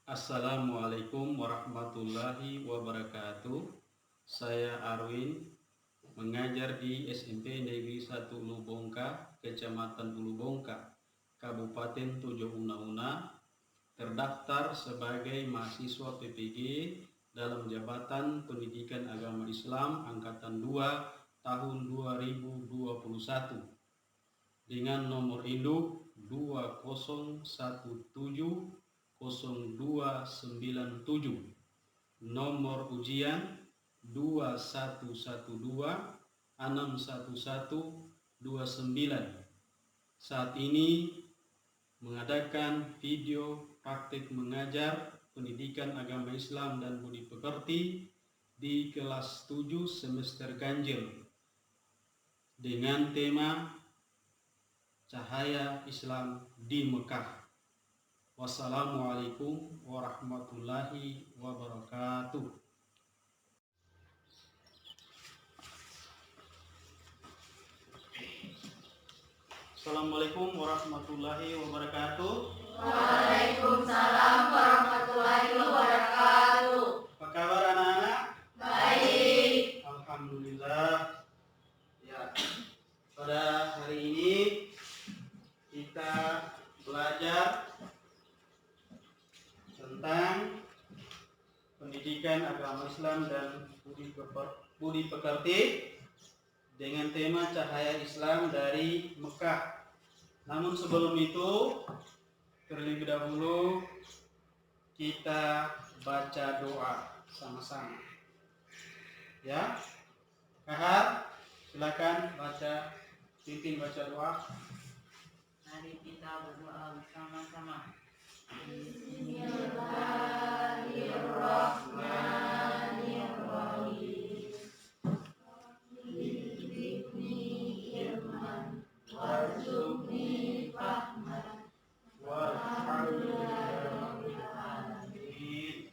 Assalamualaikum warahmatullahi wabarakatuh. Saya Arwin, mengajar di SMP Negeri 1 Ulubongka, Kecamatan Ulubongka, Kabupaten Tojo Una-Una, terdaftar sebagai mahasiswa PPG dalam Jabatan Pendidikan Agama Islam Angkatan 2 tahun 2021 dengan nomor induk 20170297, nomor ujian 2112611129. Saat ini mengadakan video praktik mengajar pendidikan agama Islam dan budi pekerti di kelas 7 semester ganjil dengan tema Cahaya Islam di Mekah. Wassalamualaikum warahmatullahi wabarakatuh. Assalamualaikum warahmatullahi wabarakatuh. Waalaikumsalam warahmatullahi wabarakatuh. Apa kabar anak-anak? Baik. Alhamdulillah. Ya, pada hari ini kita belajar tentang pendidikan agama Islam dan budi pekerti dengan tema Cahaya Islam dari Mekah. Namun sebelum itu, terlebih dahulu kita baca doa sama-sama. Ya, Kahar, silakan pimpin baca doa. Mari kita berdoa bersama-sama. Bismillahirrahmanirrahim. Zidni ilman warzuqni fahman walhamdulillahirabbil alamin.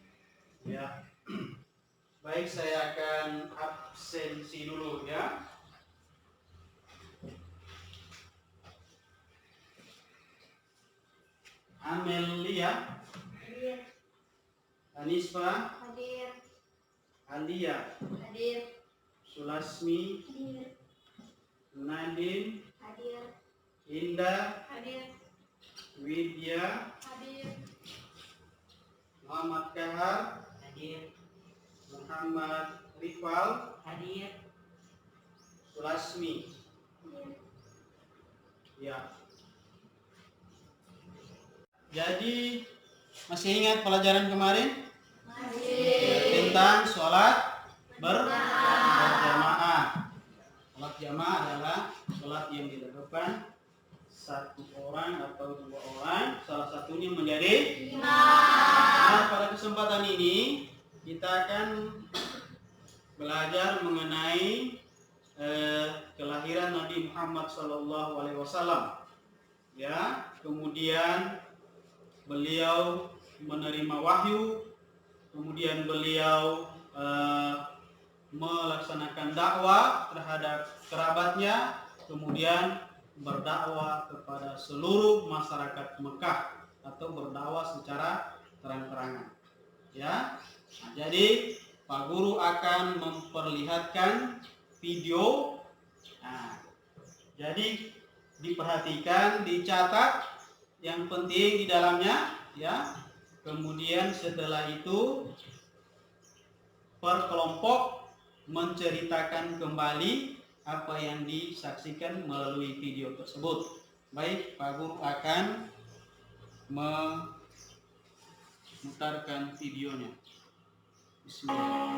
Ya. Baik, saya akan absensi dulu ya. Amelia, Hadir. Anisfa, Hadir. Alia, Hadir. Sulasmi, Hadir. Nadine, Hadir. Indah, Hadir. Widya, Hadir. Muhammad Kahar, Hadir. Muhammad Rifal, Hadir. Sulasmi. Ya. Jadi masih ingat pelajaran kemarin tentang sholat berjamaah. Sholat jamaah adalah sholat yang dilakukan satu orang atau dua orang, salah satunya menjadi imam. Nah, pada kesempatan ini kita akan belajar mengenai kelahiran Nabi Muhammad SAW. Ya, kemudian beliau menerima wahyu, kemudian beliau melaksanakan dakwah terhadap kerabatnya, kemudian berdakwah kepada seluruh masyarakat Mekah atau berdakwah secara terang-terangan. Ya, nah, jadi Pak Guru akan memperlihatkan video. Nah, jadi diperhatikan, dicatat yang penting di dalamnya, ya. Kemudian setelah itu per kelompok menceritakan kembali apa yang disaksikan melalui video tersebut. Baik, Pak Guru akan memutarkan videonya. Bismillah.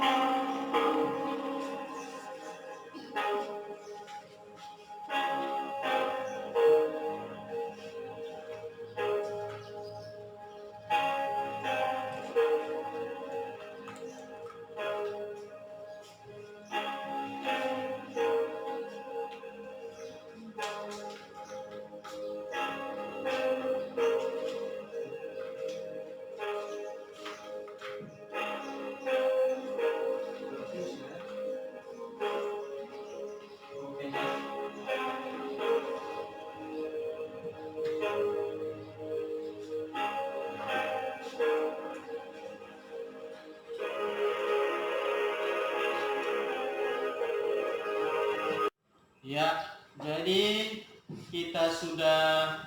sudah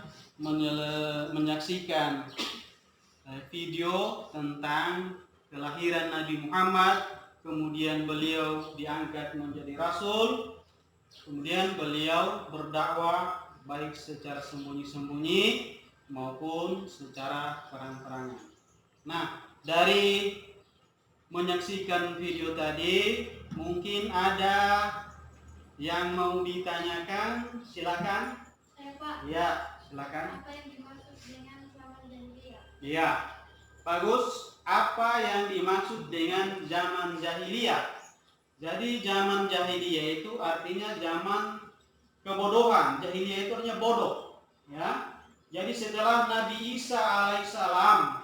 menyaksikan video tentang kelahiran Nabi Muhammad, kemudian beliau diangkat menjadi rasul, kemudian beliau berdakwah baik secara sembunyi-sembunyi maupun secara terang-terangan. Nah, dari menyaksikan video tadi, mungkin ada yang mau ditanyakan, silakan. Saya Pak, Ya, silakan. apa yang dimaksud dengan zaman jahiliyah? Iya, bagus. Apa yang dimaksud dengan zaman jahiliyah? Jadi zaman jahiliyah itu artinya zaman kebodohan. Jahiliyah itu artinya bodoh. Ya. Jadi setelah Nabi Isa alaihissalam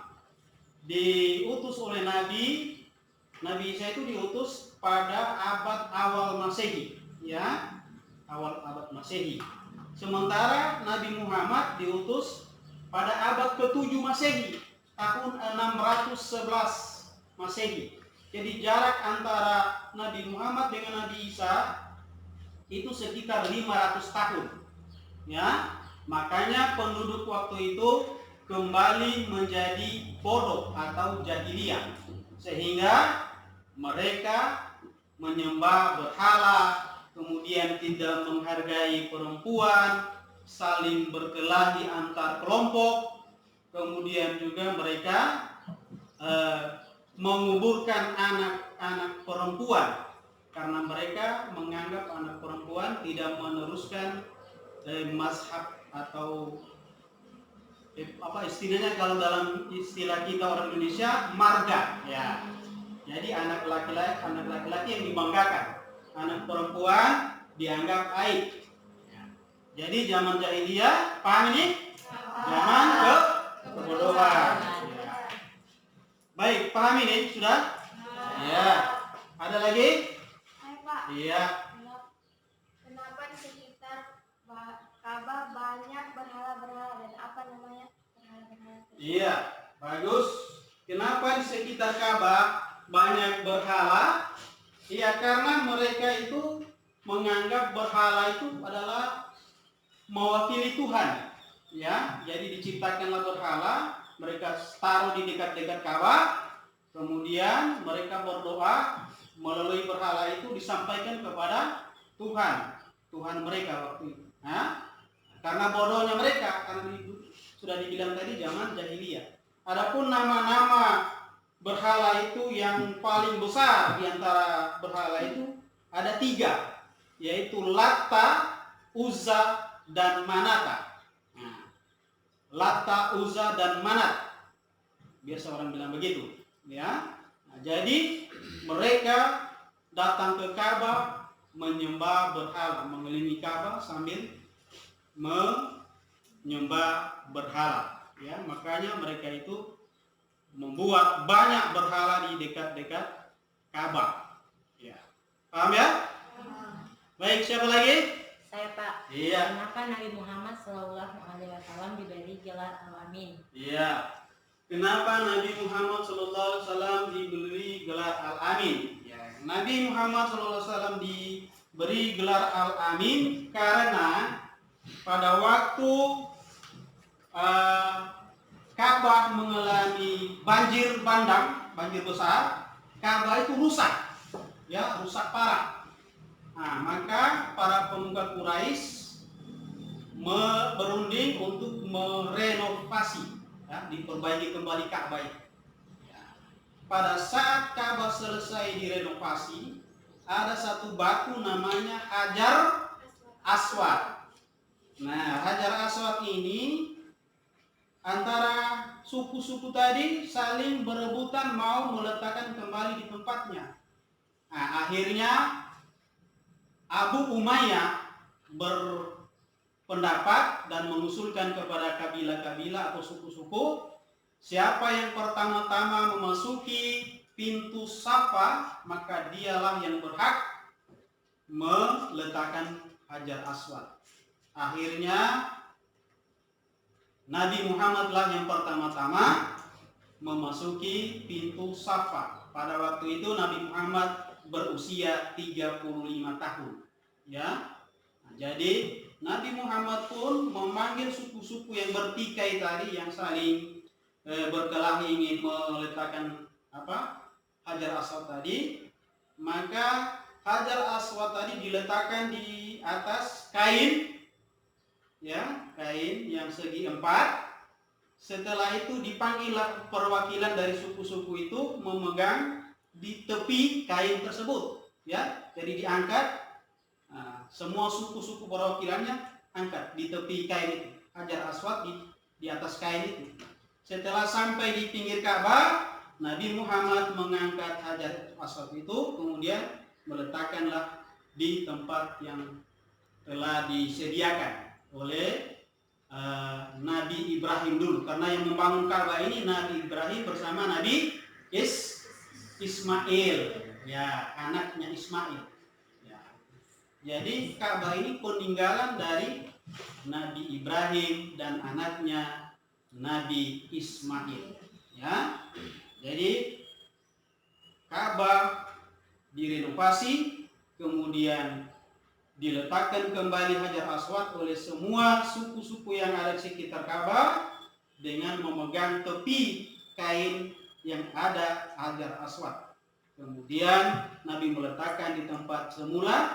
diutus oleh Nabi Isa itu diutus pada abad awal Masehi, ya, awal abad Masehi. Sementara Nabi Muhammad diutus pada abad ke-7 Masehi, tahun 611 Masehi. Jadi jarak antara Nabi Muhammad dengan Nabi Isa itu sekitar 500 tahun. Ya, makanya penduduk waktu itu kembali menjadi bodoh atau jahiliyah, sehingga mereka menyembah berhala, kemudian tidak menghargai perempuan, saling berkelahi antar kelompok, kemudian juga mereka menguburkan anak-anak perempuan karena mereka menganggap anak perempuan tidak meneruskan mazhab atau apa istilahnya, kalau dalam istilah kita orang Indonesia, marga, ya. Jadi anak laki-laki yang dibanggakan, anak perempuan dianggap aib. Ya. Jadi zaman jahiliyah, paham ini? Zaman kebodohan. Ya. Baik, paham ini sudah? Ya. Ada lagi? Saya Pak, Iya. kenapa di sekitar Ka'bah banyak berhala-berhala dan apa namanya berhala-berhala? Iya, bagus. Kenapa di sekitar Ka'bah banyak berhala? Iya, karena mereka itu menganggap berhala itu adalah mewakili Tuhan. Ya, jadi diciptakanlah berhala, mereka taruh di dekat-dekat Ka'bah, kemudian mereka berdoa melalui berhala itu disampaikan kepada Tuhan mereka waktu itu. Nah, karena bodohnya mereka, karena sudah dibilang tadi zaman jahiliyah. Adapun nama-nama berhala itu yang paling besar di antara berhala itu ada 3, yaitu Latta, Uzza, dan Manata. Nah, Latta, Uzza, dan Manat. Biasa orang bilang begitu, ya. Nah, jadi mereka datang ke Ka'bah menyembah berhala, mengelilingi Ka'bah sambil menyembah berhala, ya. Makanya mereka itu membuat banyak berhala di dekat-dekat Ka'bah, ya. Paham ya? Baik, siapa lagi? Saya Pak. Iya. Kenapa Nabi Muhammad SAW diberi gelar Al-Amin? Iya. Kenapa Nabi Muhammad SAW diberi gelar Al-Amin? Ya, Nabi Muhammad SAW diberi gelar Al-Amin karena pada waktu Ka'bah mengalami banjir bandang, banjir besar, Ka'bah itu rusak, ya, rusak parah. Nah, maka para pemuka Quraisy berunding untuk merenovasi, ya, diperbaiki kembali Ka'bah. Ya. Pada saat Ka'bah selesai direnovasi, ada satu batu namanya Hajar Aswad. Nah, Hajar Aswad ini antara suku-suku tadi saling berebutan mau meletakkan kembali di tempatnya. Nah, akhirnya Abu Umayyah berpendapat dan mengusulkan kepada kabilah-kabilah atau suku-suku, siapa yang pertama-tama memasuki pintu Safa, maka dialah yang berhak meletakkan Hajar Aswad. Akhirnya Nabi Muhammadlah yang pertama-tama memasuki pintu Safa. Pada waktu itu Nabi Muhammad berusia 35 tahun. Ya. Nah, jadi Nabi Muhammad pun memanggil suku-suku yang bertikai tadi, yang saling berkelahi ingin meletakkan Hajar Aswad tadi. Maka Hajar Aswad tadi diletakkan di atas kain, ya, kain yang segi 4. Setelah itu dipanggillah perwakilan dari suku-suku itu memegang di tepi kain tersebut, ya. Jadi diangkat. Nah, semua suku-suku perwakilannya angkat di tepi kain itu, Hajar Aswad di atas kain itu. Setelah sampai di pinggir Ka'bah, Nabi Muhammad mengangkat Hajar Aswad itu, kemudian meletakkanlah di tempat yang telah disediakan oleh Nabi Ibrahim dulu. Karena yang membangun Ka'bah ini Nabi Ibrahim bersama Nabi Ismail, ya, anaknya Ismail. Jadi Ka'bah ini peninggalan dari Nabi Ibrahim dan anaknya Nabi Ismail, ya. Jadi Ka'bah direnovasi, kemudian diletakkan kembali Hajar Aswad oleh semua suku-suku yang ada di sekitar Ka'bah dengan memegang tepi kain yang ada Hajar Aswad. Kemudian Nabi meletakkan di tempat semula.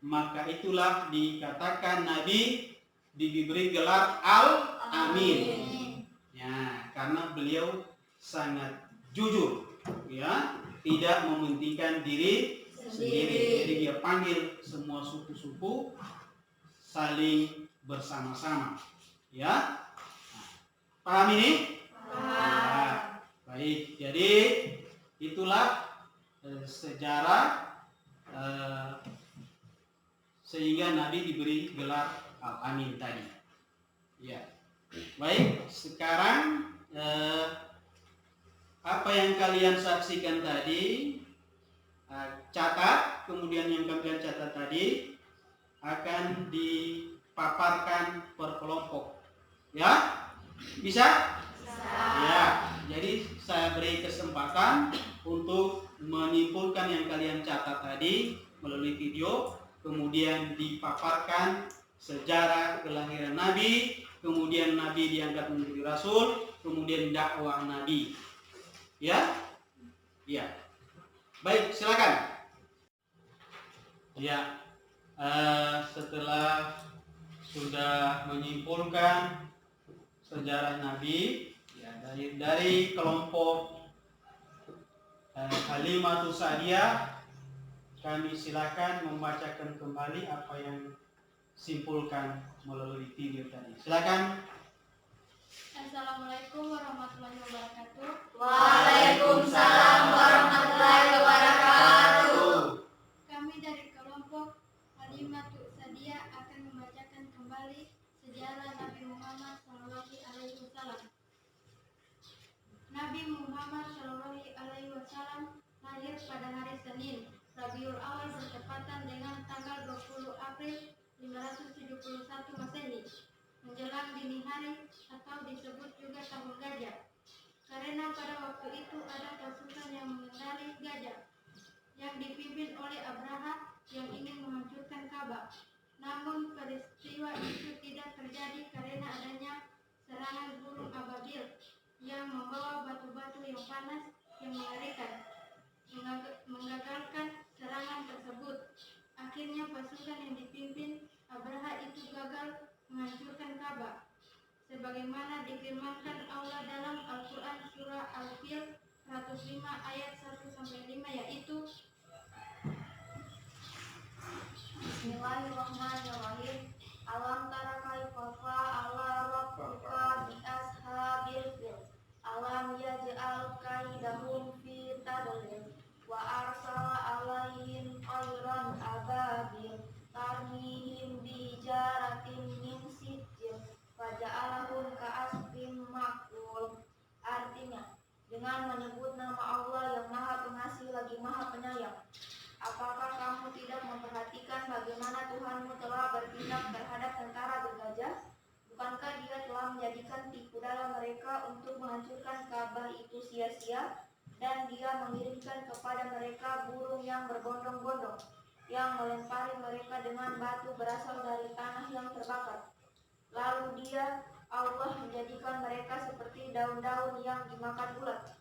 Maka itulah dikatakan Nabi diberi gelar Al-Amin. Ya, karena beliau sangat jujur, ya, tidak mementingkan diri sendiri. Jadi dia panggil semua suku-suku saling bersama-sama. Ya. Paham ini? Ya. Baik. Jadi itulah sejarah sehingga Nabi diberi gelar Al-Amin tadi. Ya. Baik, sekarang apa yang kalian saksikan tadi, catat, kemudian yang kalian catat tadi akan dipaparkan per kelompok. Ya? Bisa? Ya. Jadi saya beri kesempatan untuk menyimpulkan yang kalian catat tadi melalui video. Kemudian dipaparkan sejarah kelahiran Nabi, kemudian Nabi diangkat menjadi Rasul, kemudian dakwah Nabi. Ya? Ya. Baik, silakan. Ya, setelah sudah menyimpulkan sejarah Nabi, ya, dari kelompok Halimatus Sa'diyah, kami silakan membacakan kembali apa yang simpulkan melalui video tadi. Silakan. Assalamualaikum warahmatullahi wabarakatuh. Waalaikumsalam warahmatullahi wabarakatuh. Kami dari kelompok Halimatus Sa'diyah akan membacakan kembali sejarah Nabi Muhammad SAW. Nabi Muhammad SAW lahir pada hari Senin, Rabiul Awal bertepatan dengan tanggal 20 April 571 Masehi, menjelang dini hari atau disebut juga tahun gajah. Karena pada waktu itu ada pasukan yang mengendari gajah yang dipimpin oleh Abraha yang ingin menghancurkan Ka'bah. Namun peristiwa itu tidak terjadi karena adanya serangan burung ababil yang membawa batu-batu yang panas yang mengerikan, menggagalkan serangan tersebut. Akhirnya pasukan yang dipimpin Abraha itu gagal menghancurkan Ka'bah, sebagaimana difirmankan Allah dalam Al-Quran surah Al-Fil 105 ayat 1-5, yaitu Bismillahirrahmanirrahim. Alam tara kaifa fa'ala rabbuka bi ashabil fil. Alam yaj'al kaidahum fi tadlil wa arsala alaihim tayran ababil tarmihim bi jaratin min sijil faja'alahum ka'asfin ma'kul. Artinya, dengan menyebut nama Allah yang Maha Pengasih lagi Maha Penyayang, apakah kamu tidak memperhatikan bagaimana Tuhanmu telah bertindak terhadap tentara bergajah? Bukankah Dia telah menjadikan tipu daya mereka untuk menghancurkan Ka'bah itu sia-sia, dan Dia mengirimkan kepada mereka burung yang berbondong-bondong yang melempari mereka dengan batu berasal dari tanah yang terbakar. Lalu dia, Allah, menjadikan mereka seperti daun-daun yang dimakan ulat.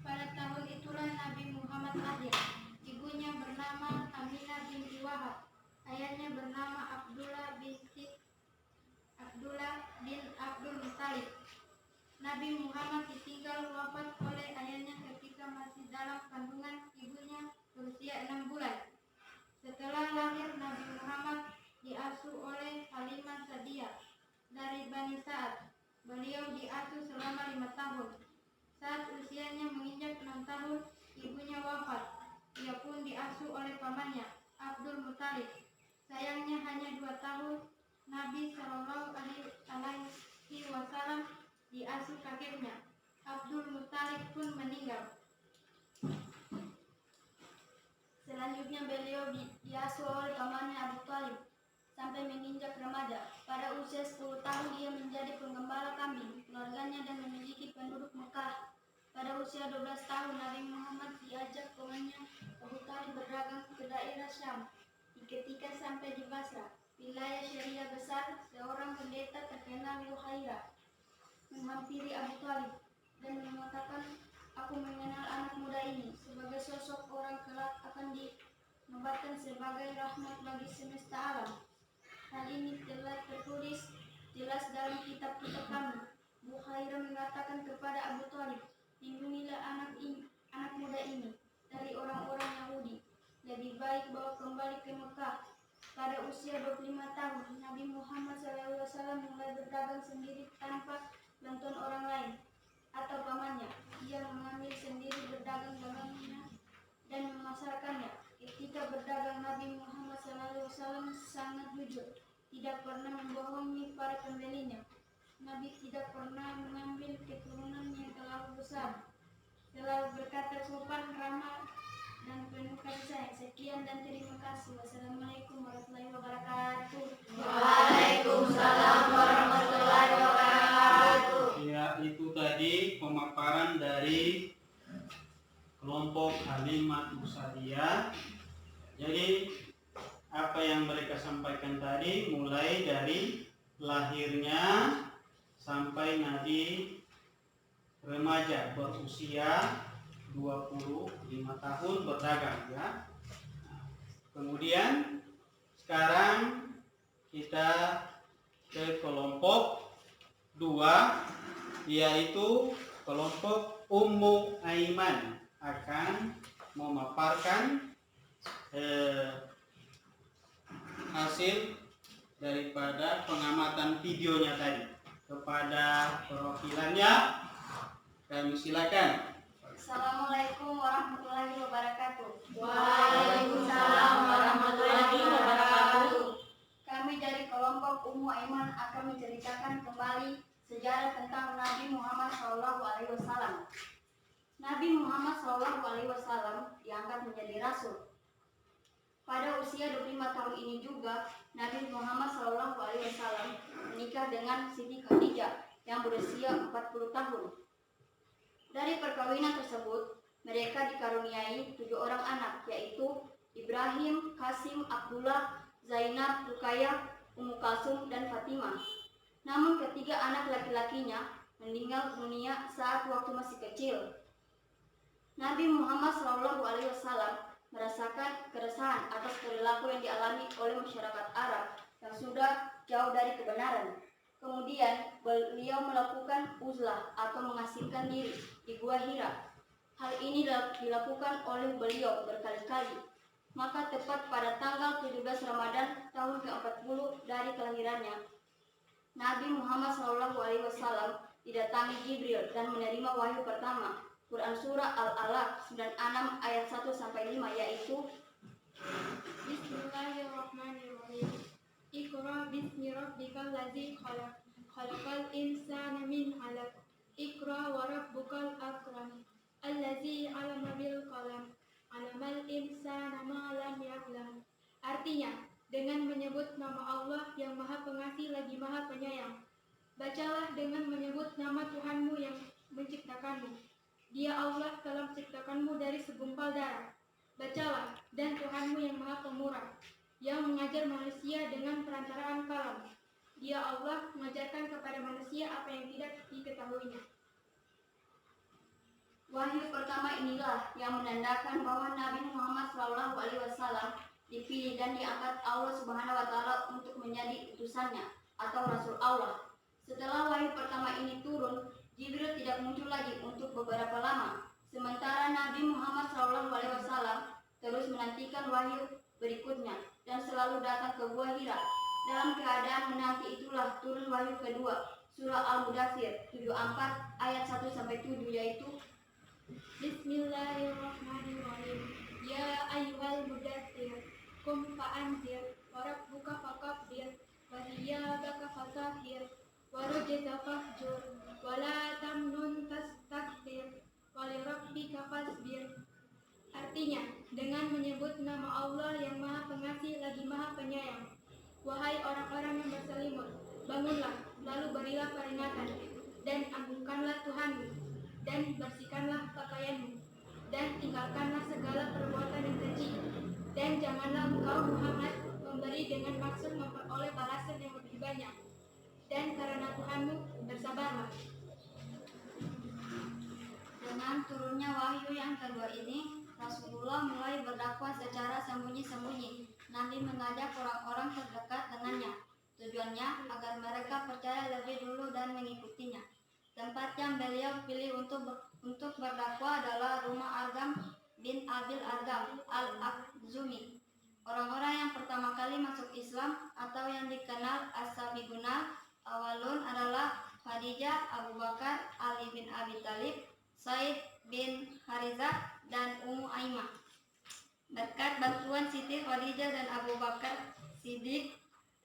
Pada tahun itulah Nabi Muhammad lahir. Ibunya bernama Aminah binti Wahab. Ayahnya bernama Abdullah bin Abdul Muthalib. Nabi Muhammad ditinggal wafat oleh ayahnya ketika masih dalam kandungan ibunya berusia 6 bulan. Setelah lahir, Nabi Muhammad diasuh oleh Halimah Sa'diyah dari Bani Sa'ad. Beliau diasuh selama 5 tahun. Saat usianya menginjak 6 tahun, ibunya wafat. Ia pun diasuh oleh pamannya, Abdul Muthalib. Sayangnya hanya 2 tahun, Nabi Shallallahu Alaihi Wasallam diasuh kakeknya. Abdul Muthalib pun meninggal. Selanjutnya beliau diasuh oleh pamannya Abu Thalib sampai menginjak remaja. Pada usia 10 tahun ia menjadi penggembala kambing keluarganya dan memiliki penduduk Mekah. Pada usia 12 tahun Nabi Muhammad diajak pamannya Abu Thalib berdagang ke daerah Syam. Ketika sampai di Basra, wilayah Syariah besar, seorang pendeta terkenal Yuhaira menghampiri Abu Thalib dan mengatakan, "Aku mengenal anak muda ini sebagai sosok orang kelak akan dinobatkan sebagai rahmat bagi semesta alam. Hal ini telah tertulis jelas dalam kitab-kitab kami." Yuhaira mengatakan kepada Abu Thalib, "Lindungilah anak muda ini dari orang-orang Yahudi. Lebih baik bawa kembali ke Mekah." Pada usia 25 tahun, Nabi Muhammad SAW mulai berdagang sendiri tanpa bantuan orang lain atau pamannya. Ia mengambil sendiri berdagang-dagangnya dan memasarkannya. Ketika berdagang, Nabi Muhammad SAW sangat jujur, tidak pernah membohongi para pembelinya. Nabi tidak pernah mengambil keturunan yang terlalu besar. Selalu berkata sopan, ramah, dan penuh kasih sayang. Sekian dan terima kasih. Wassalamualaikum warahmatullahi wabarakatuh. Waalaikumsalam warahmatullahi wabarakatuh. Ya, itu tadi pemaparan dari kelompok Halimah Sa'diyah. Jadi apa yang mereka sampaikan tadi mulai dari lahirnya sampai Nabi remaja berusia 25 tahun berdagang ya. Kemudian sekarang kita ke kelompok 2, yaitu kelompok Ummu Aiman akan memaparkan hasil daripada pengamatan videonya tadi. Kepada perwakilannya kami silakan. Assalamualaikum warahmatullahi wabarakatuh. Waalaikumsalam warahmatullahi wabarakatuh. Kami dari kelompok Ummu Aiman akan menceritakan kembali sejarah tentang Nabi Muhammad SAW. Nabi Muhammad SAW diangkat menjadi rasul. Pada usia 25 tahun ini juga, Nabi Muhammad SAW menikah dengan Siti Khadijah yang berusia 40 tahun. Dari perkawinan tersebut, mereka dikaruniai 7 orang anak, yaitu Ibrahim, Qasim, Abdullah, Zainab, Ruqayyah, Ummu Kalsum, dan Fatimah. Namun ketiga anak laki-lakinya meninggal dunia saat waktu masih kecil. Nabi Muhammad SAW merasakan keresahan atas perilaku yang dialami oleh masyarakat Arab yang sudah jauh dari kebenaran. Kemudian beliau melakukan uzlah atau mengasingkan diri di Gua Hira. Hal ini dilakukan oleh beliau berkali-kali. Maka tepat pada tanggal 17 Ramadan tahun ke-40 dari kelahirannya, Nabi Muhammad SAW didatangi Jibril dan menerima wahyu pertama, Quran Surah Al-Alaq 96 ayat 1-5, yaitu Bismillahirrahmanirrahim. Iqra bismi rabbikal ladzi khalaq. Khalaqal insana min 'alaq. Iqra wa rabbukal akram. Allazi 'allama bil qalam. 'Allamal insana ma lam ya'lam. Artinya, dengan menyebut nama Allah yang Maha Pengasih lagi Maha Penyayang. Bacalah dengan menyebut nama Tuhanmu yang menciptakanmu. Dia Allah telah menciptakanmu dari segumpal darah. Bacalah, dan Tuhanmu yang Maha Pemurah, yang mengajar manusia dengan perantaraan kalam. Dia Allah mengajarkan kepada manusia apa yang tidak diketahuinya. Wahyu pertama inilah yang menandakan bahwa Nabi Muhammad SAW dipilih dan diangkat Allah Subhanahu wa Ta'ala untuk menjadi utusannya atau Rasul Allah. Setelah wahyu pertama ini turun, Jibril tidak muncul lagi untuk beberapa lama. Sementara Nabi Muhammad SAW terus menantikan wahyu berikutnya dan selalu datang ke Gua Hira. Dalam keadaan menanti itulah turun wahyu kedua, surah Al-Mudaththir 74 ayat 1-7, yaitu Bismillahirrahmanirrahim. Ya ayyuhal mudaththir, qum fa'anzir, wa rabbuka fakabbir, wa thiyabaka fatahhir, wa rujza fahjur, wa la tamnun tastakbir, wa li rabbika fasbir. Artinya, dengan menyebut nama Allah yang Maha Pengasih lagi Maha Penyayang. Wahai orang-orang yang berselimut, bangunlah, lalu berilah peringatan, dan agungkanlah Tuhanmu, dan bersihkanlah pakaianmu, dan tinggalkanlah segala perbuatan yang keji, dan janganlah engkau Muhammad memberi dengan maksud memperoleh balasan yang lebih banyak, dan karena Tuhanmu bersabarlah. Dengan turunnya wahyu yang kedua ini, Rasulullah mulai berdakwah secara sembunyi-sembunyi. Nabi mengajak orang-orang terdekat dengannya. Tujuannya agar mereka percaya lebih dulu dan mengikutinya. Tempat yang beliau pilih untuk berdakwah adalah rumah Argam bin Abil Argam al-Akhzumi. Orang-orang yang pertama kali masuk Islam atau yang dikenal as-sabiqunal awalun adalah Khadijah, Abu Bakar, Ali bin Abi Thalib, Zaid bin Harizah, dan Ummu Aimah. Berkat bantuan Siti Khadijah dan Abu Bakar Siddiq,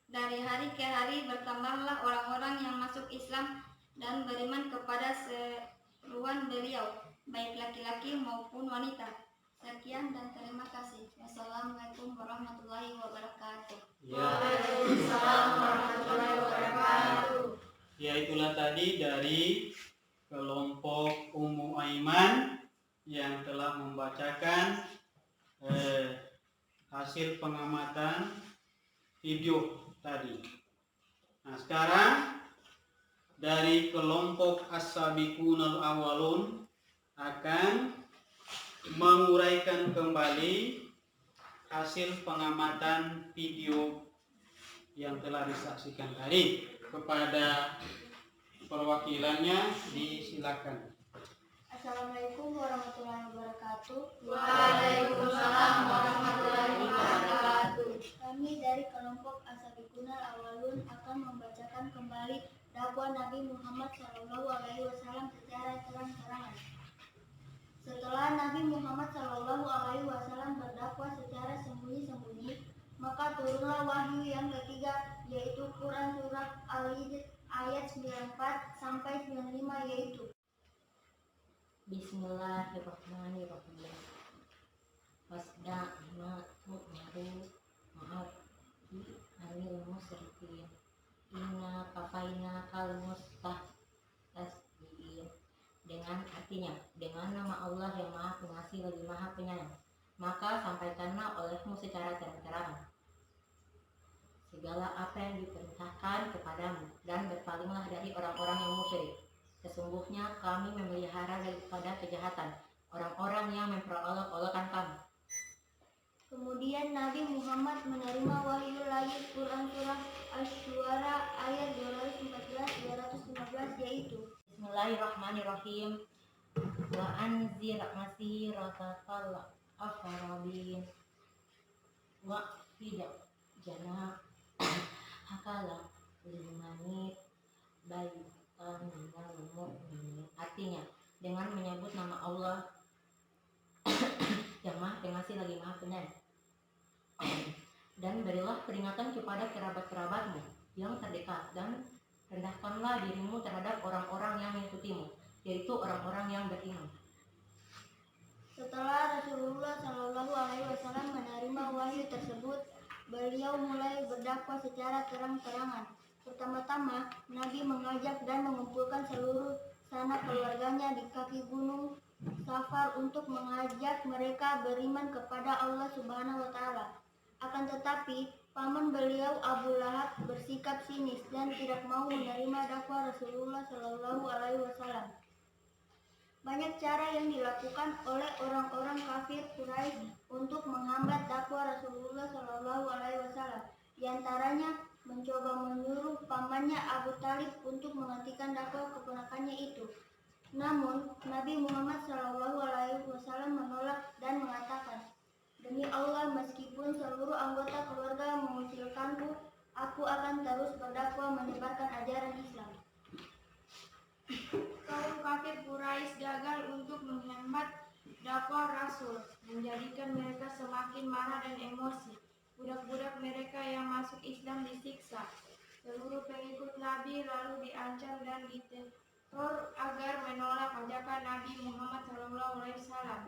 dari hari ke hari bertambahlah orang-orang yang masuk Islam dan beriman kepada seruan beliau, baik laki-laki maupun wanita. Sekian dan terima kasih. Wassalamualaikum warahmatullahi wabarakatuh. Waalaikumsalam warahmatullahi wabarakatuh. Ya, itulah tadi dari kelompok Ummu Aiman yang telah membacakan hasil pengamatan video tadi. Nah, sekarang dari kelompok As-Sabiqunal Awwalun akan menguraikan kembali hasil pengamatan video yang telah disaksikan tadi. Kepada perwakilannya disilakan. Assalamualaikum warahmatullahi wabarakatuh. Waalaikumsalam warahmatullahi wabarakatuh. Kami dari kelompok As-Sabiqunal Awwalun akan membacakan kembali dakwah Nabi Muhammad SAW secara terang-terangan. Setelah Nabi Muhammad SAW berdakwah secara sembunyi-sembunyi, maka turunlah wahyu yang ketiga, yaitu Quran surat Al-Hijr ayat 94-95, yaitu Bismillahirrahmanirrahim. Wasda ma tu'maru ma'afi anil musyrikin. Inna kafaina kal mustahzi'in. Dengan artinya, dengan nama Allah yang Maha Pengasih lagi Maha Penyayang, maka sampaikanlah olehmu secara terang-terangan segala apa yang diperintahkan kepadamu, dan berpalinglah dari orang-orang yang musyrik. Sesungguhnya kami memelihara daripada kejahatan orang-orang yang memperolok-olokkan kamu. Kemudian Nabi Muhammad menerima wahyu lain Quran surah Asy-Syu'ara ayat 214-215, yaitu Bismillahirrahmanirrahim. Wa anzir masiratal aqrabin wa tidak jana hakala limanit baitan minal mu'minin. Artinya, dengan menyebut nama Allah yang Maha Pengasih lagi Maha Penyayang, dan berilah peringatan kepada kerabat-kerabatmu yang terdekat, dan rendahkanlah dirimu terhadap orang-orang yang mengikutimu, yaitu orang-orang yang beriman. setelah Rasulullah SAW menerima wahyu tersebut, beliau mulai berdakwah secara terang-terangan. Pertama-tama, Nabi mengajak dan mengumpulkan seluruh sanak keluarganya di kaki gunung safar untuk mengajak mereka beriman kepada Allah Subhanahu wa taala. Akan tetapi, paman beliau Abu Lahab bersikap sinis dan tidak mau menerima dakwah Rasulullah Shallallahu alaihi wasallam. Banyak cara yang dilakukan oleh orang-orang kafir Quraisy untuk menghambat dakwah Rasulullah Shallallahu alaihi wasallam. Di antaranya mencoba menyuruh pamannya Abu Talib untuk menghentikan dakwah keponakannya itu. Namun, Nabi Muhammad SAW menolak dan mengatakan, "Demi Allah, meskipun seluruh anggota keluarga mengucilkanku, aku akan terus berdakwah menyebarkan ajaran Islam." Kaum kafir Quraisy gagal untuk menghambat dakwah Rasul, menjadikan mereka semakin marah dan emosi. Budak-budak mereka yang masuk Islam disiksa. Seluruh pengikut Nabi lalu diancam dan diteror agar menolak ajakan Nabi Muhammad SAW.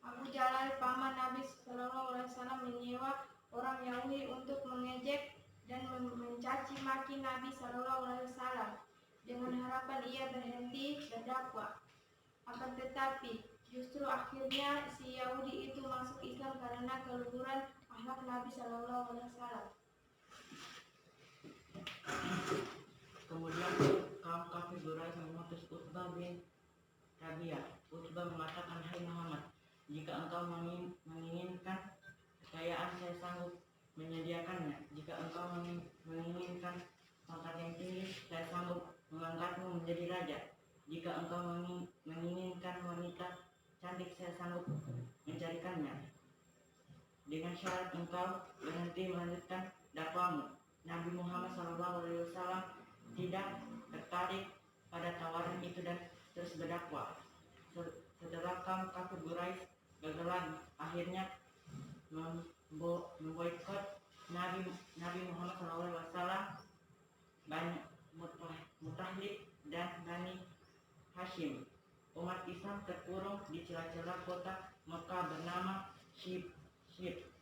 Abu Jalal, paman Nabi SAW, menyewa orang Yahudi untuk mengejek dan mencaci maki Nabi SAW dengan harapan ia berhenti berdakwah. Akan tetapi, justru akhirnya si Yahudi itu masuk Islam karena keluhuran akhlak Nabi SAW. Kemudian kaum kafir Quraisy mengutus Utbah bin Rabi'ah. Utbah mengatakan, "Hai Muhammad, jika engkau menginginkan kekayaan, saya sanggup menyediakannya. Jika engkau menginginkan pangkat yang tinggi, saya sanggup mengangkatmu menjadi raja. Jika engkau menginginkan wanita cantik, saya sanggup mencarikannya. Dengan syarat engkau berhenti melanjutkan dakwahmu." Nabi Muhammad SAW tidak tertarik pada tawaran itu dan terus berdakwah. Setelah kaum kafir Quraisy gagal, akhirnya memboikot Nabi Muhammad SAW, Bani Muttalib dan Bani Hashim. Umat Islam terkurung di celah-celah kota Mekah bernama Shib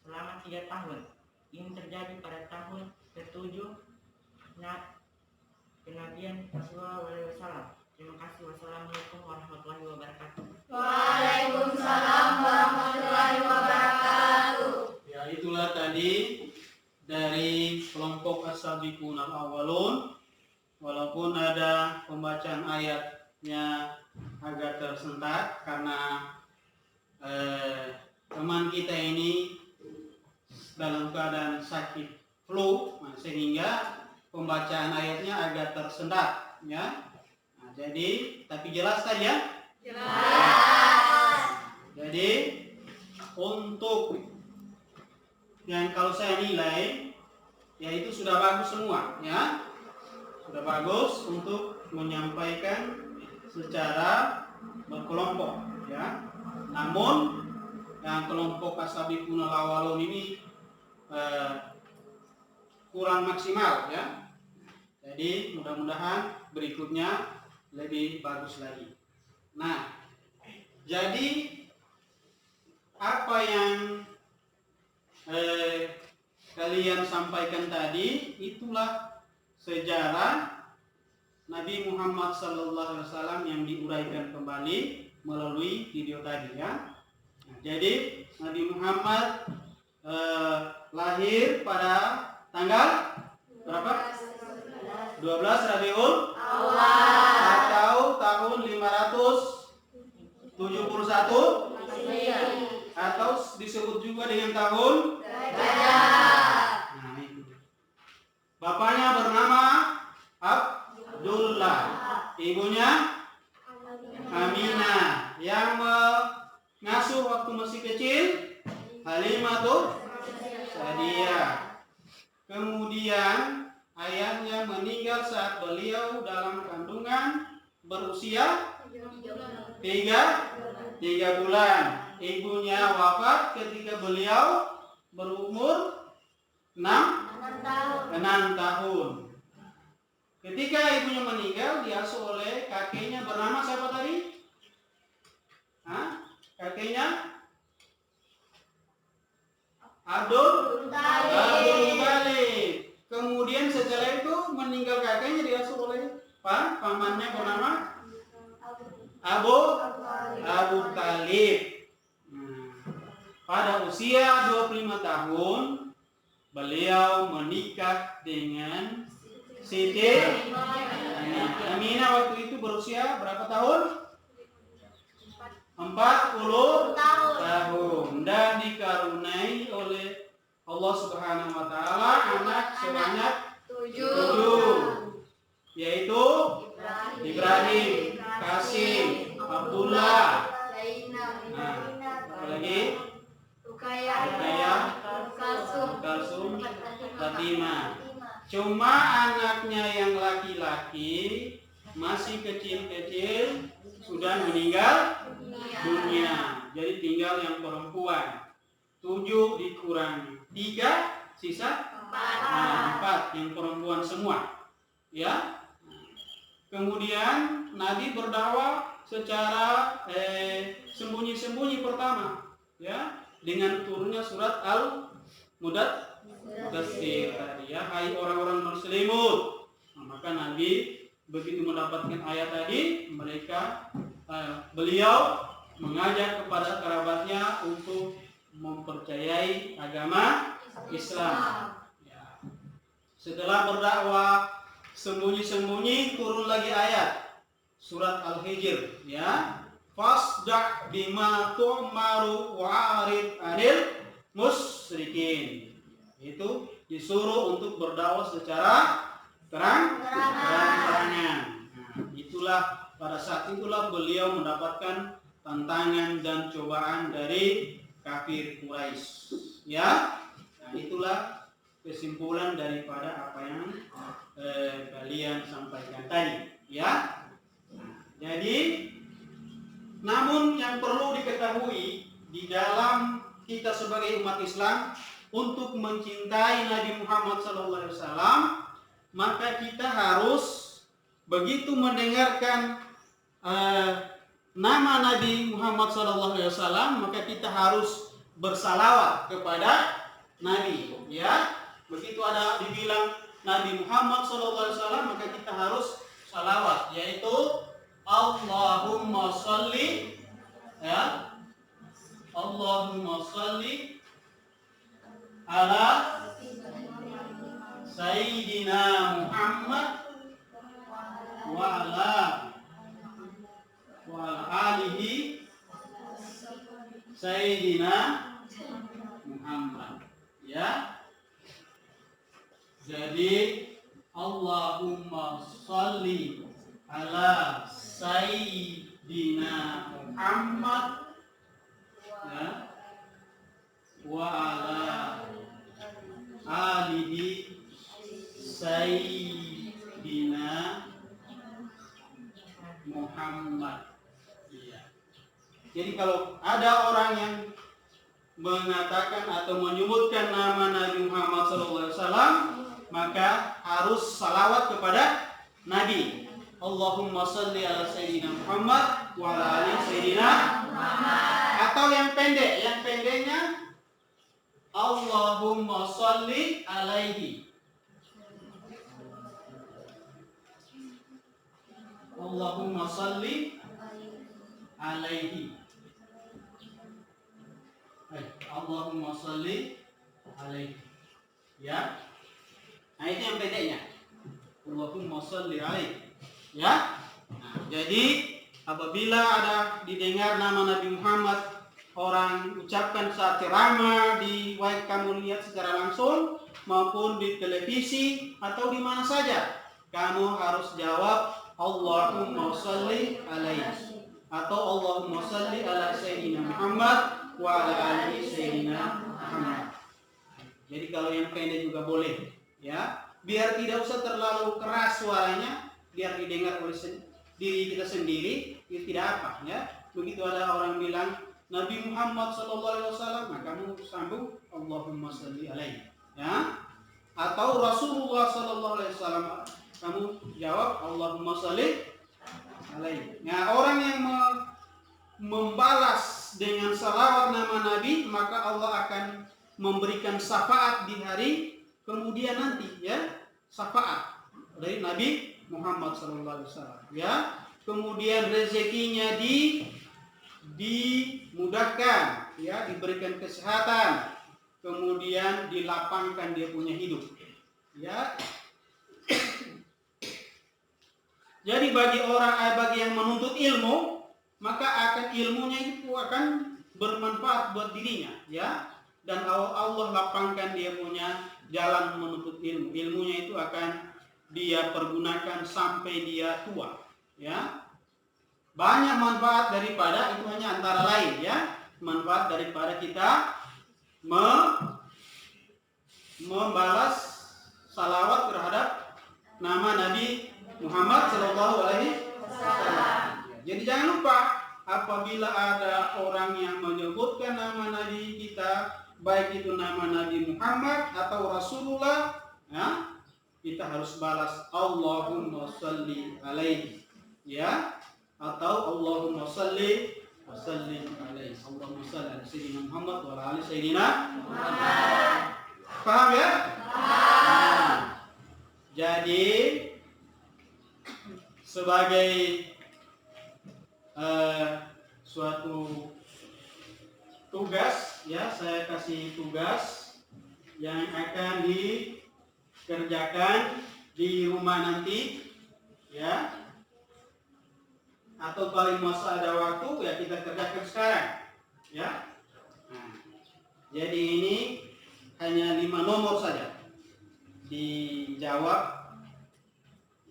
selama 3 tahun. Ini terjadi pada tahun ke-7 kenabian Rasulullah SAW. Terima kasih. Wassalamualaikum warahmatullahi wabarakatuh. Waalaikumsalam warahmatullahi wabarakatuh. Ya, itulah tadi dari kelompok As-Sabiqun Al-Awwalun. Walaupun ada pembacaan ayatnya agak tersentak karena teman kita ini dalam keadaan sakit flu, sehingga pembacaan ayatnya agak tersendat, ya. Nah, jadi tapi jelas saja. Jelas. Jadi untuk yang kalau saya nilai, ya itu sudah bagus semua, ya. Sudah bagus untuk menyampaikan secara berkelompok, ya. Namun yang kelompok As-Sabiqun Al-Awwalun ini kurang maksimal, ya. Jadi mudah-mudahan berikutnya lebih bagus lagi. Nah, jadi apa yang kalian sampaikan tadi itulah sejarah Nabi Muhammad SAW yang diuraikan kembali melalui video tadi, ya. Nah, jadi Nabi Muhammad lahir pada tanggal berapa? 12 Rabiul Awal atau tahun 571 atau disebut juga dengan tahun Gajah. Nah, itu. Bapaknya bernama Abdullah, ibunya Aminah. Yang mengasuh waktu masih kecil Halimatus Sa'diyah. Kemudian ayahnya meninggal saat beliau dalam kandungan berusia 3 bulan. Ibunya wafat ketika beliau berumur 6 tahun. Ketika ibunya meninggal, diasuh oleh kakeknya bernama siapa tadi? Kakeknya Abdul Muttalib. Kemudian setelah itu meninggal kakeknya, diasuh oleh pamannya bernama Abu Talib. pada usia 25 tahun beliau menikah dengan Siti Aminah. Waktu itu berusia berapa tahun? 40 tahun dan dikaruniai oleh Allah Subhanahu wa taala anak sebanyak 7, yaitu Ibrahim, Kasim, Abdullah, apalagi Rukayah, Kalsum, Fatimah. Cuma anaknya yang laki-laki masih kecil-kecil sudah meninggal dunia. Jadi tinggal yang perempuan 7 dikurangi 3, sisa 4 yang perempuan semua. Ya. Kemudian Nabi berdakwah secara sembunyi-sembunyi pertama, ya, dengan turunnya surat Al-Mudaththir tadi, ya, hai orang-orang berselimut. Maka Nabi begitu mendapatkan ayat tadi, beliau mengajak kepada kerabatnya untuk mempercayai agama Islam. Ya. Setelah berdakwah sembunyi-sembunyi, turun lagi ayat surat Al-Hijr, ya, fasda' bima tu'maru wa'arid 'anil musyrikin. Itu disuruh untuk berdakwah secara terang-terangan. Nah, itulah pada saat itulah beliau mendapatkan tantangan dan cobaan dari kafir Quraisy. Ya, nah, itulah kesimpulan daripada apa yang kalian sampaikan tadi. Ya, nah, jadi namun yang perlu diketahui di dalam kita sebagai umat Islam untuk mencintai Nabi Muhammad SAW, maka kita harus begitu mendengarkan nama Nabi Muhammad SAW, maka kita harus bersalawat kepada Nabi. Ya, begitu ada dibilang Nabi Muhammad SAW, maka kita harus salawat, yaitu Allahumma sholli, ya, Allahumma sholli ala Sayyidina Muhammad wa ala alihi Sayyidina Muhammad. Ya, jadi Allahumma sholli ala Sayyidina Muhammad, ya, wa ala alihi Sayyidina Muhammad. Ya. Jadi kalau ada orang yang mengatakan atau menyebutkan nama Nabi Muhammad SAW, maka harus salawat kepada Nabi. Allahumma sholli ala Sayyidina Muhammad wa ala ali Sayyidina Muhammad. Atau yang pendeknya Allahumma sholli alaihi. Allahumma sholli alaihi. Allahumma sholli alaihi. Ya. Nah, itu yang pendeknya. Allahumma sholli alaihi. Ya. Nah, jadi apabila ada didengar nama Nabi Muhammad, orang ucapkan saat ceramah, baik kamu lihat secara langsung maupun di televisi atau di mana saja, kamu harus jawab Allahumma sholli alaihi atau Allahumma sholli ala Sayyidina Muhammad wa ala ali Sayyidina Muhammad. Jadi kalau yang pendek juga boleh, ya, biar tidak usah terlalu keras suaranya, biar didengar oleh diri kita sendiri, tidak apa, ya. Begitu ada orang bilang Nabi Muhammad SAW, nah kamu sambung Allahumma sholli alaihi, ya. Atau Rasulullah SAW, kamu jawab Allahumma sholli alaihi. Nah, orang yang membalas dengan salawat nama Nabi, maka Allah akan memberikan syafaat di hari kemudian nanti, ya, syafaat dari Nabi Muhammad SAW, ya. Kemudian rezekinya dimudahkan, ya, diberikan kesehatan, kemudian dilapangkan dia punya hidup, ya. Jadi bagi yang menuntut ilmu, maka akan ilmunya itu akan bermanfaat buat dirinya, ya. Dan Allah lapangkan dia punya jalan menuntut ilmu. Ilmunya itu akan dia pergunakan sampai dia tua, ya. Banyak manfaat daripada itu, hanya antara lain, ya, manfaat daripada kita membalas salawat terhadap nama Nabi Muhammad Shallallahu Alaihi Wasallam. Jadi jangan lupa, apabila ada orang yang menyebutkan nama Nabi kita, baik itu nama Nabi Muhammad atau Rasulullah, ya, kita harus balas Allahumma salli alaihi, ya, atau Allahumma salli wa sallim alaihi. Allahumma salli ala sayyidina Muhammad wa ala ali sayyidina Muhammad. Paham, ya? Nah, jadi sebagai suatu tugas, ya, saya kasih tugas yang akan dikerjakan di rumah nanti, ya, atau paling masa ada waktu, ya, kita kerjakan sekarang, ya. Nah, jadi ini hanya 5 nomor saja dijawab,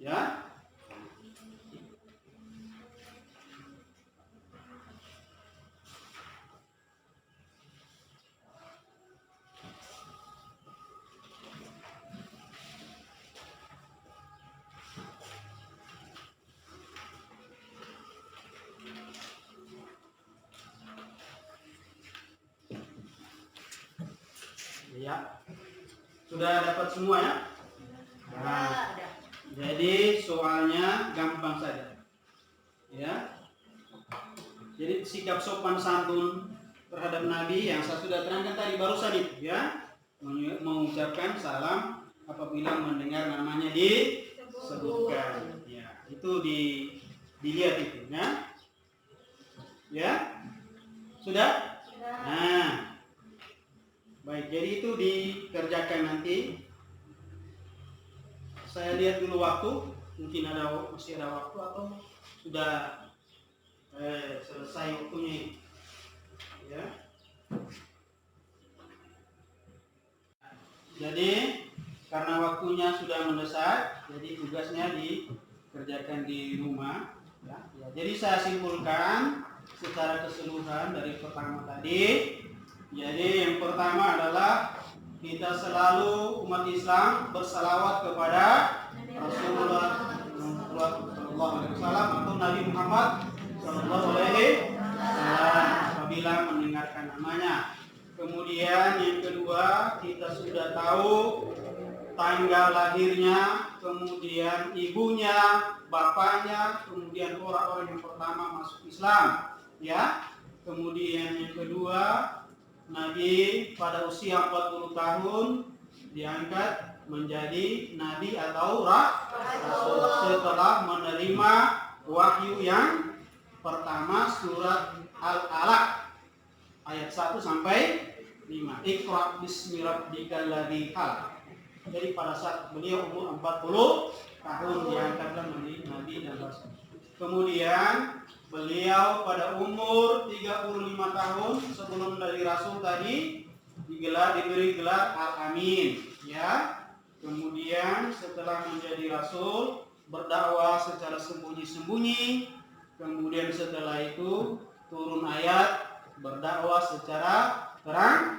ya. Ya, sudah dapat semua, ya? Nah, jadi soalnya gampang saja, ya. Jadi sikap sopan santun terhadap Nabi yang saya sudah terangkan tadi barusan itu, ya, mengucapkan salam apabila mendengar namanya disebutkan, ya, itu dilihat itu, ya, ya, sudah. Nah, baik, jadi itu dikerjakan nanti. Saya lihat dulu waktu, mungkin masih ada waktu atau sudah selesai waktunya, ya. Jadi karena waktunya sudah mendesak, jadi tugasnya dikerjakan di rumah, ya. Jadi saya simpulkan secara keseluruhan dari pertama tadi. Jadi yang pertama adalah kita selalu umat Islam bersalawat kepada Rasulullah Sallallahu Alaihi Wasallam atau Nabi Muhammad Sallallahu Alaihi Wasallam apabila mendengarkan namanya. Kemudian yang kedua, kita sudah tahu tanggal lahirnya, kemudian ibunya, bapaknya, kemudian orang-orang yang pertama masuk Islam, ya. Kemudian yang kedua, Nabi pada usia 40 tahun diangkat menjadi Nabi atau Rasul setelah menerima wahyu yang pertama, surat Al-Alaq ayat 1 sampai 5. Iqra bismi rabbikal ladzi khalaq. Jadi pada saat beliau umur 40 tahun diangkatlah menjadi Nabi dan Rasul. Kemudian beliau pada umur 35 tahun sebelum dari Rasul tadi diberi gelar Al-Amin, ya. Kemudian setelah menjadi Rasul berdakwah secara sembunyi-sembunyi. Kemudian setelah itu turun ayat berdakwah secara terang,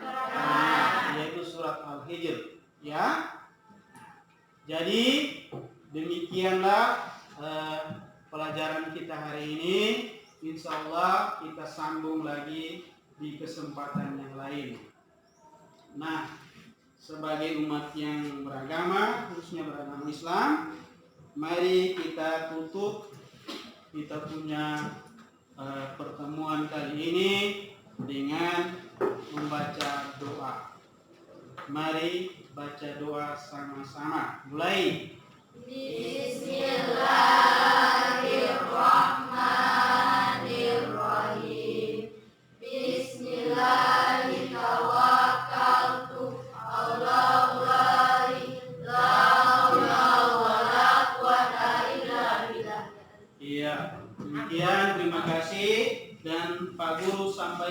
yaitu surat Al-Hijr, ya. Jadi demikianlah pelajaran kita hari ini. Insya Allah kita sambung lagi di kesempatan yang lain. Nah, sebagai umat yang beragama, khususnya beragama Islam, mari kita tutup kita punya pertemuan kali ini dengan membaca doa. Mari baca doa sama-sama. Mulai. Bismillahirrahmanirrahim.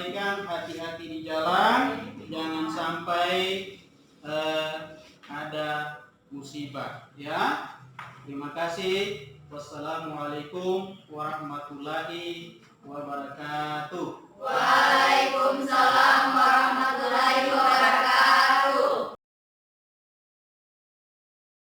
sampaikan hati-hati di jalan, jangan sampai ada musibah ya. Terima kasih. Wassalamualaikum warahmatullahi wabarakatuh. Waalaikumsalam warahmatullahi wabarakatuh.